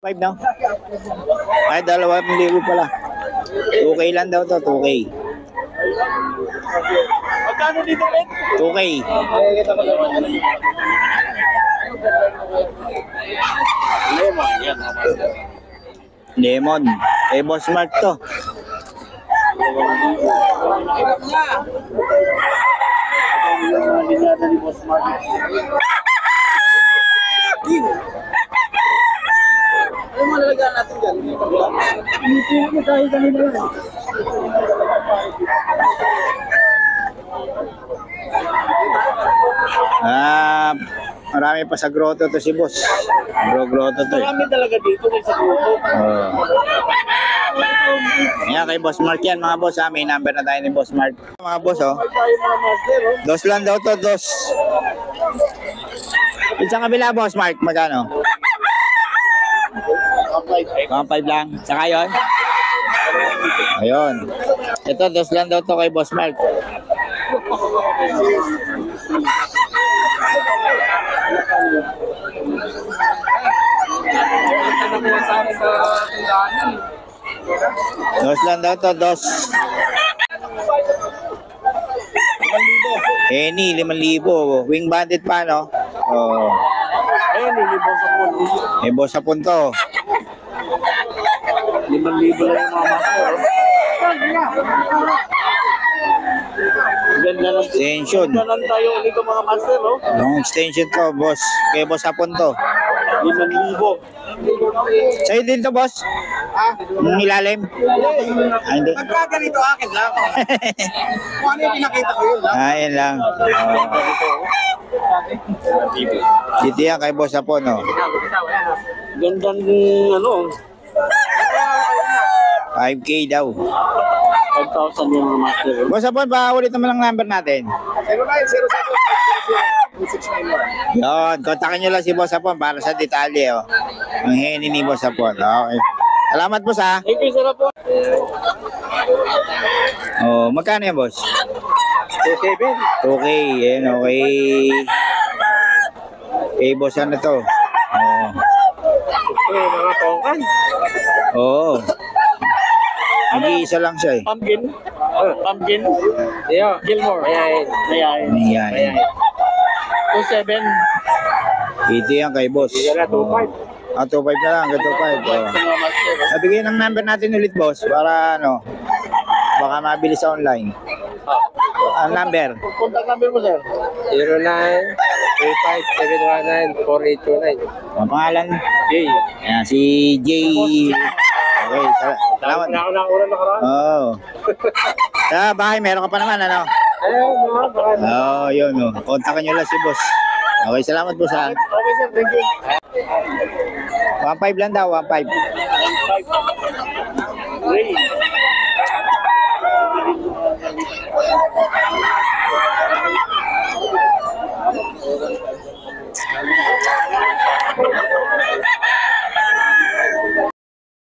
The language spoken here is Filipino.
5 no? Ay, 2,000 pala. 2K lang daw to, 2K. Magkano dito, Ben? 2K. Lemon, yan. Lemon. Eh, Boss Mark to. Ni Boss Mark. Ano mo nalagyan natin dyan? Hindi mo dahil kanina yan. Marami pa sa grotto to si Boss. Grotto to. Marami talaga dito sa grupo. Yan kay Boss Mark yan mga boss ha. May number na tayo ni Boss Mark. Mga boss oh. Dos lang daw to, dos. Sa kabila Boss Mark, magkano? 1.5 lang. Saka yun? Ayun. Ito, dos lang daw to kay Boss Mark. Dos lang daw to, dos. Any, 5,000. Wing bandit pa, no? Oh. May boss sa punto. 5,000 lang yung mga master. Ganda ng Extension. ganda lang tayo ulit mga master, oh. Long extension to, boss. Kay boss sa punto. 5,000. Sa'yo din to, boss? Yung ilalim? Ah, hindi. Pagka ganito akin lang. Kung ano yung pinakita ko yun lang. Yan lang. Dito yan kay boss sa no? Ganda ng ano. 5K daw. 5,000 yung mga master. Boss Apon, ulit naman ang number natin. 0907-2691. Yun, kontakin nyo lang si Boss Apon para sa detalye. Oh. Ang hini ni Boss Apon. Okay. Salamat boss ha. Thank you, sir po. Oh, magkano yan boss? 2,700. Okay, yan okay. Okay boss, ano to? Oh. Mga tongkan. Oo. Nag-iisa lang siya eh. Pumpkin. Pumpkin. Yeah. Gilmore. Mayayin. Mayayin. 2,700. Ito yan kay boss. 2,500. 2.5 na lang, 2.5. Oh. Nabigay ng number natin ulit boss para ano, baka mabilis sa online. Ang number? Contact number mo sir? 09-35-719-4829. Ang pangalan? Jay. Ayan, si Jay. Okay, salamat. Nakakuran na karaan. Oo. Sa bahay, meron ka pa naman, ano? Oo, yun. Oh. Kontakin nyo lang si boss. Okay, salamat boss ha. Okay sir, thank you. 1.5 lang daw, 1.5. Ray.